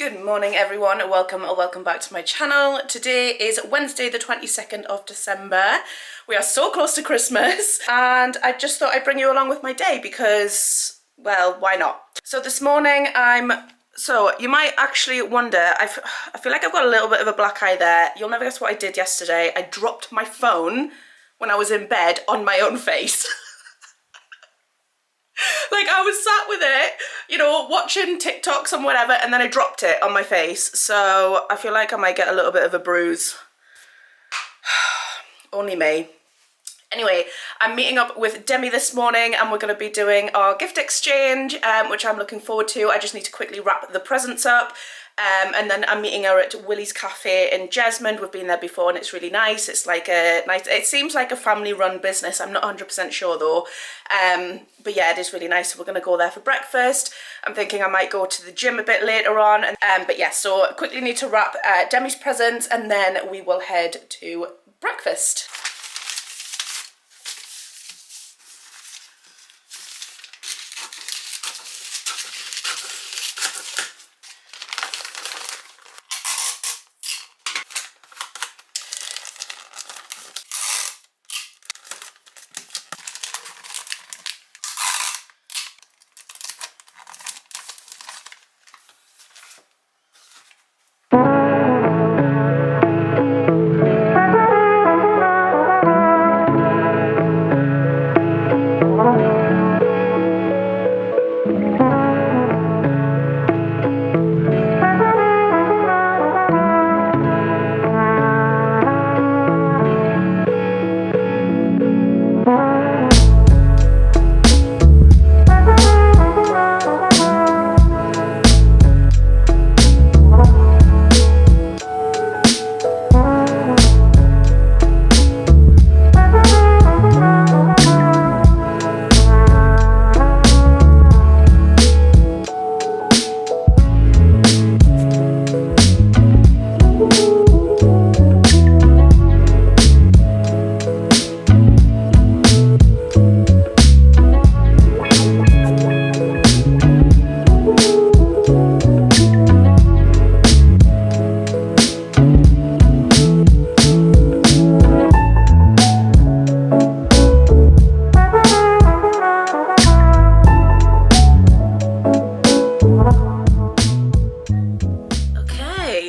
Good morning everyone, welcome back to my channel. Today is Wednesday the 22nd of December. We are so close to Christmas and I just thought I'd bring you along with my day because, well, why not? So this morning you might actually wonder, I feel like I've got a little bit of a black eye there. You'll never guess what I did yesterday. I dropped my phone when I was in bed on my own face. Like I was sat with it, you know, watching TikToks and whatever, and then I dropped it on my face. So I feel like I might get a little bit of a bruise. Only me. Anyway, I'm meeting up with Demi this morning and we're going to be doing our gift exchange, which I'm looking forward to. I just need to quickly wrap the presents up. And then I'm meeting her at Willie's Cafe in Jesmond. We've been there before and it's really nice. It's like a nice, it seems like a family run business. I'm not 100% sure though. But yeah, it is really nice. So we're going to go there for breakfast. I'm thinking I might go to the gym a bit later on. But yeah, so quickly need to wrap Demi's presents and then we will head to breakfast.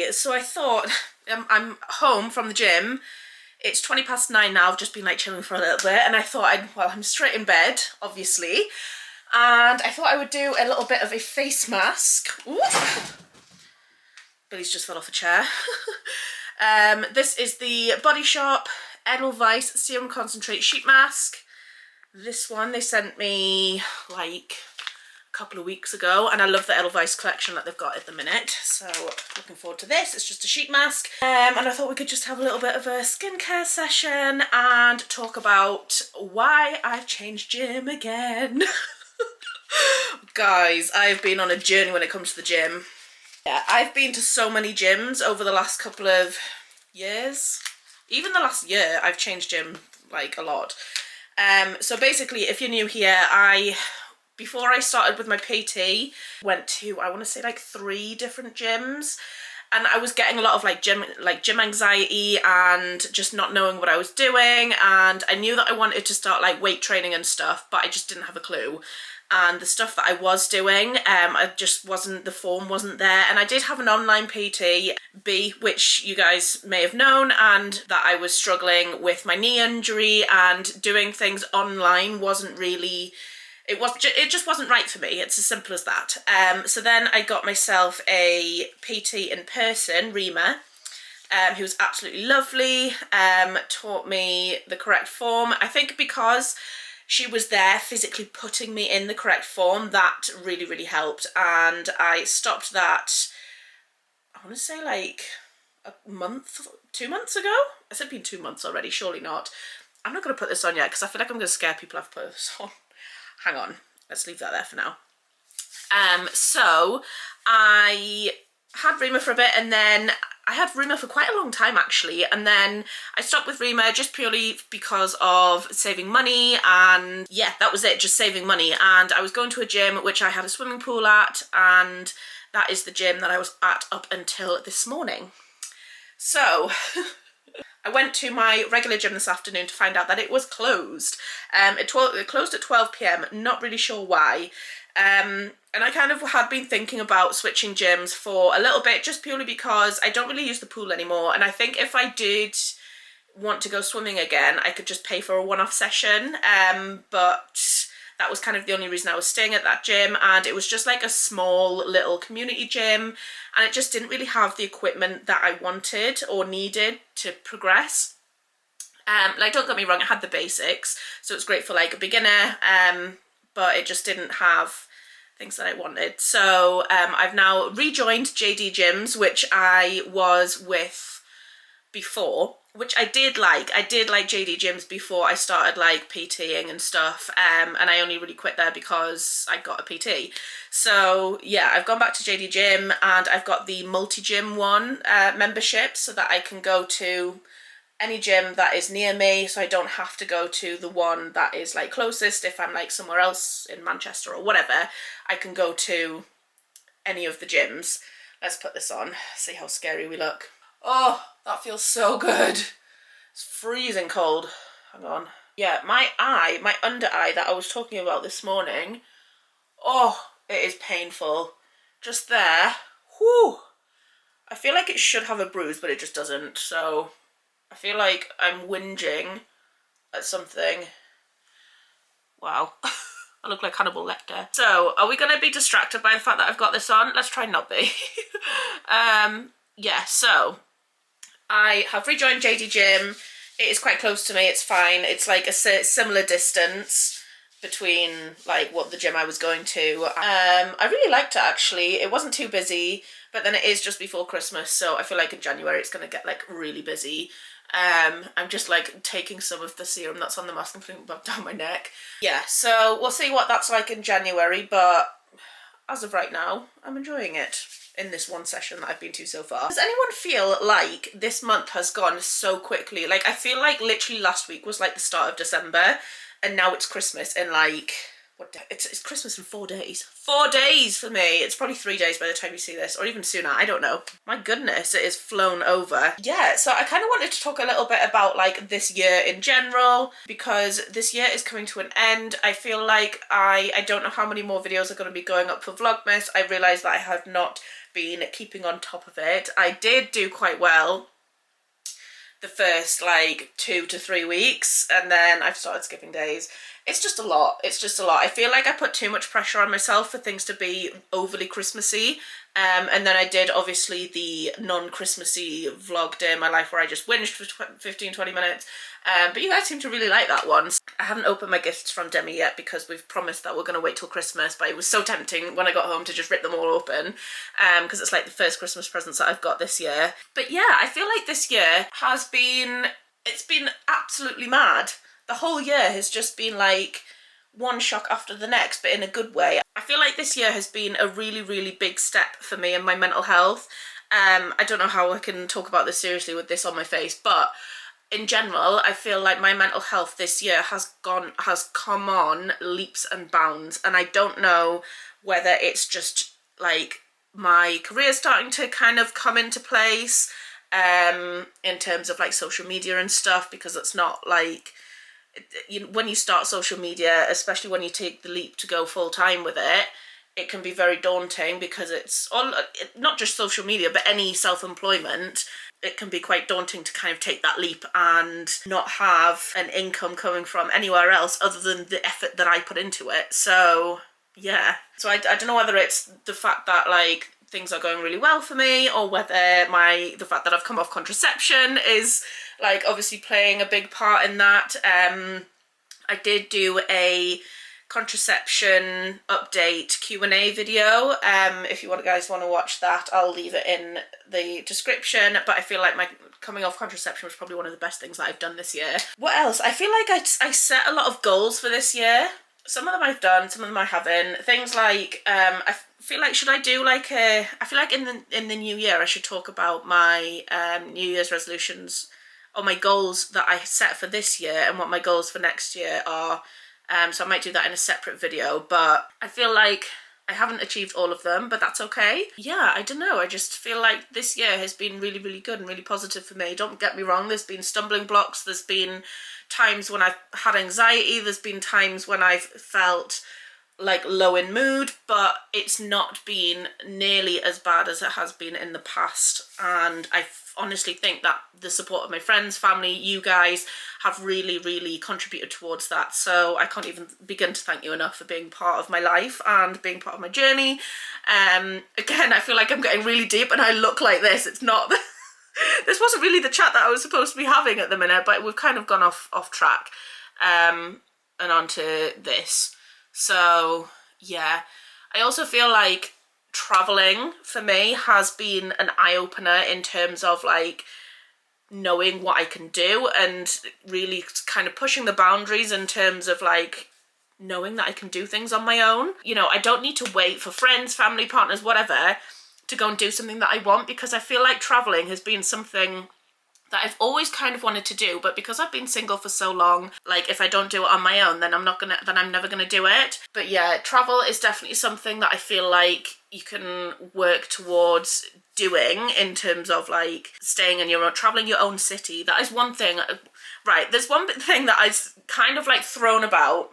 So I thought, I'm home from the gym, it's 9:20 now, I've just been like chilling for a little bit and I thought I'm straight in bed, obviously, and I thought I would do a little bit of a face mask. Ooh. Billy's just fell off a chair. This is the Body Shop Edelweiss Serum Concentrate Sheet Mask. This one they sent me like couple of weeks ago and I love the Edelweiss collection that they've got at the minute, so looking forward to this. It's just a sheet mask, and I thought we could just have a little bit of a skincare session and talk about why I've changed gym again. Guys, I've been on a journey when it comes to the gym. Yeah, I've been to so many gyms over the last couple of years. Even the last year I've changed gym like a lot. So basically, if you're new here, before I started with my PT, went to, I want to say like 3 different gyms, and I was getting a lot of gym anxiety and just not knowing what I was doing, and I knew that I wanted to start like weight training and stuff, but I just didn't have a clue. And the stuff that I was doing, the form wasn't there. And I did have an online PT, which you guys may have known, and that I was struggling with my knee injury, and doing things online wasn't really, it just wasn't right for me. It's as simple as that. So then I got myself a PT in person, Rima, who was absolutely lovely, taught me the correct form. I think because she was there physically putting me in the correct form, that really, really helped. And I stopped that, I want to say like a month, 2 months ago? It's been 2 months already, surely not. I'm not going to put this on yet because I feel like I'm going to scare people I've put this on. Hang on, let's leave that there for now. So I had Rima for a bit, and then I had Rima for quite a long time actually, and then I stopped with Rima just purely because of saving money, and yeah, that was it, just saving money. And I was going to a gym which I had a swimming pool at, and that is the gym that I was at up until this morning. So I went to my regular gym this afternoon to find out that it was closed. It closed at 12 p.m, not really sure why. And I kind of had been thinking about switching gyms for a little bit, just purely because I don't really use the pool anymore, and I think if I did want to go swimming again, I could just pay for a one-off session, but that was kind of the only reason I was staying at that gym, and it was just like a small little community gym, and it just didn't really have the equipment that I wanted or needed to progress. Like, don't get me wrong, it had the basics, so it's great for like a beginner, but it just didn't have things that I wanted. So I've now rejoined JD Gyms, which I was with before, which I did like. I did like JD Gyms before I started like PTing and stuff, and I only really quit there because I got a PT. So yeah, I've gone back to JD Gym, and I've got the multi-gym one membership, so that I can go to any gym that is near me, so I don't have to go to the one that is like closest. If I'm like somewhere else in Manchester or whatever, I can go to any of the gyms. Let's put this on, see how scary we look. Oh, that feels so good. It's freezing cold. Hang on. Yeah, my under eye that I was talking about this morning, oh, it is painful. Just there. Whew. I feel like it should have a bruise, but it just doesn't, so I feel like I'm whinging at something. Wow. I look like Hannibal Lecter. So, are we going to be distracted by the fact that I've got this on? Let's try not be. Yeah, so I have rejoined JD Gym. It is quite close to me, it's fine. It's like a similar distance between like what the gym I was going to. I really liked it actually. It wasn't too busy, but then it is just before Christmas, so I feel like in January it's going to get like really busy. I'm just like taking some of the serum that's on the mask and putting it down my neck. Yeah, so we'll see what that's like in January, but as of right now, I'm enjoying it in this one session that I've been to so far. Does anyone feel like this month has gone so quickly? Like, I feel like literally last week was like the start of December, and now it's Christmas in like, what day? It's Christmas in 4 days. 4 days for me. It's probably 3 days by the time you see this, or even sooner, I don't know. My goodness, it is flown over. Yeah, so I kind of wanted to talk a little bit about like this year in general, because this year is coming to an end. I feel like I don't know how many more videos are going to be going up for Vlogmas. I realise that I have not been keeping on top of it. I did do quite well the first like 2 to 3 weeks, and then I've started skipping days. It's just a lot. It's just a lot. I feel like I put too much pressure on myself for things to be overly Christmassy. And then I did obviously the non-Christmassy vlog day in my life where I just whinged for 15-20 minutes. But you guys seem to really like that one. I haven't opened my gifts from Demi yet because we've promised that we're going to wait till Christmas, but it was so tempting when I got home to just rip them all open, because it's like the first Christmas presents that I've got this year. But yeah, I feel like this year has been, it's been absolutely mad. The whole year has just been like one shock after the next, but in a good way. I feel like this year has been a really, really big step for me in my mental health. I don't know how I can talk about this seriously with this on my face, but in general, I feel like my mental health this year has come on leaps and bounds, and I don't know whether it's just like my career starting to kind of come into place, in terms of like social media and stuff, because it's not like, when you start social media, especially when you take the leap to go full time with it, it can be very daunting, because it's all, not just social media, but any self-employment, it can be quite daunting to kind of take that leap and not have an income coming from anywhere else other than the effort that I put into it. So yeah, so I don't know whether it's the fact that like things are going really well for me, or whether the fact that I've come off contraception is like obviously playing a big part in that. I did do a contraception update Q&A video. If you guys want to watch that, I'll leave it in the description. But I feel like my coming off contraception was probably one of the best things that I've done this year. What else? I feel like I set a lot of goals for this year. Some of them I've done, some of them I haven't. Things like, I feel like, should I do like I feel like in the new year I should talk about my New Year's resolutions, or my goals that I set for this year and what my goals for next year are. So I might do that in a separate video, but I feel like I haven't achieved all of them, but that's okay. Yeah, I don't know. I just feel like this year has been really, really good and really positive for me. Don't get me wrong. There's been stumbling blocks. There's been times when I've had anxiety. There's been times when I've felt like low in mood, but it's not been nearly as bad as it has been in the past. And I honestly think that the support of my friends, family, you guys have really, really contributed towards that. So I can't even begin to thank you enough for being part of my life and being part of my journey. Again, I feel like I'm getting really deep and I look like this. It's not this wasn't really the chat that I was supposed to be having at the minute, but we've kind of gone off track and onto this. So yeah, I also feel like traveling for me has been an eye-opener in terms of like knowing what I can do and really kind of pushing the boundaries in terms of like knowing that I can do things on my own. You know, I don't need to wait for friends, family, partners, whatever, to go and do something that I want, because I feel like traveling has been something that I've always kind of wanted to do, but because I've been single for so long, like if I don't do it on my own, then I'm never gonna do it. But yeah, travel is definitely something that I feel like you can work towards doing in terms of like staying in your own, traveling your own city. That is one thing. Right, there's one thing that I've kind of like thrown about,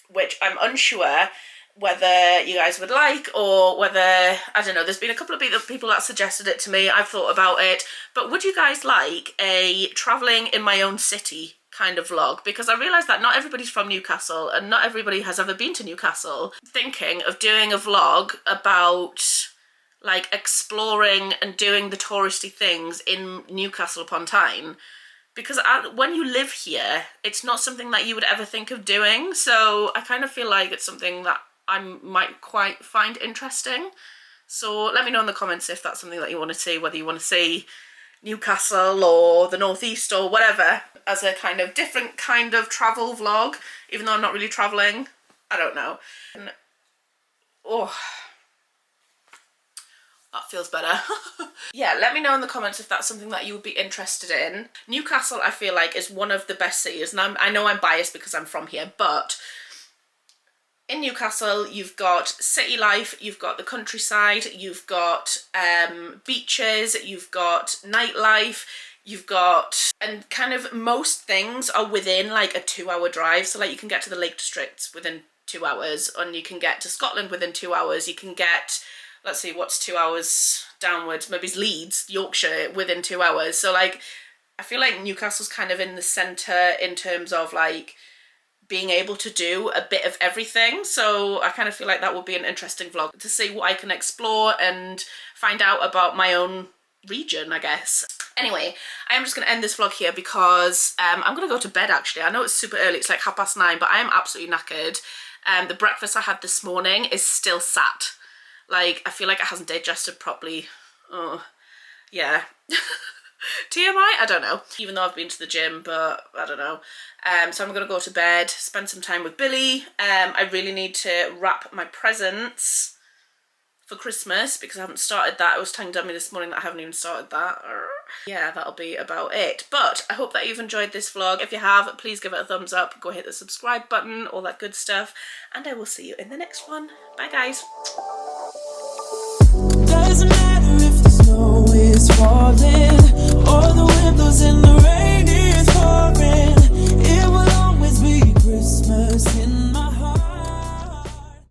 which I'm unsure whether you guys would like, or whether, I don't know, there's been a couple of people that suggested it to me, I've thought about it, but would you guys like a travelling in my own city kind of vlog? Because I realise that not everybody's from Newcastle and not everybody has ever been to Newcastle. Thinking of doing a vlog about like exploring and doing the touristy things in Newcastle upon Tyne, because when you live here, it's not something that you would ever think of doing, so I kind of feel like it's something that I might quite find interesting. So let me know in the comments if that's something that you want to see, whether you want to see Newcastle or the Northeast or whatever as a kind of different kind of travel vlog, even though I'm not really travelling. I don't know. And, oh, that feels better. Yeah, let me know in the comments if that's something that you would be interested in. Newcastle, I feel like, is one of the best cities, and I know I'm biased because I'm from here, but in Newcastle, you've got city life, you've got the countryside, you've got beaches, you've got nightlife, you've got, and kind of most things are within like a 2-hour drive. So like you can get to the Lake Districts within 2 hours, and you can get to Scotland within 2 hours. You can get, let's see, what's 2 hours downwards? Maybe it's Leeds, Yorkshire, within 2 hours. So like, I feel like Newcastle's kind of in the centre in terms of like being able to do a bit of everything. So I kind of feel like that would be an interesting vlog to see what I can explore and find out about my own region, I guess. Anyway, I am just going to end this vlog here because I'm going to go to bed actually. I know it's super early, it's like 9:30, but I am absolutely knackered. The breakfast I had this morning is still sat. Like, I feel like it hasn't digested properly. Oh, yeah. TMI? I don't know. Even though I've been to the gym, but I don't know. So I'm going to go to bed, spend some time with Billy. I really need to wrap my presents for Christmas because I haven't started that. I was telling Dummy this morning that I haven't even started that. Yeah, that'll be about it. But I hope that you've enjoyed this vlog. If you have, please give it a thumbs up. Go hit the subscribe button, all that good stuff. And I will see you in the next one. Bye, guys. Doesn't matter if the snow is falling or the wind blows in the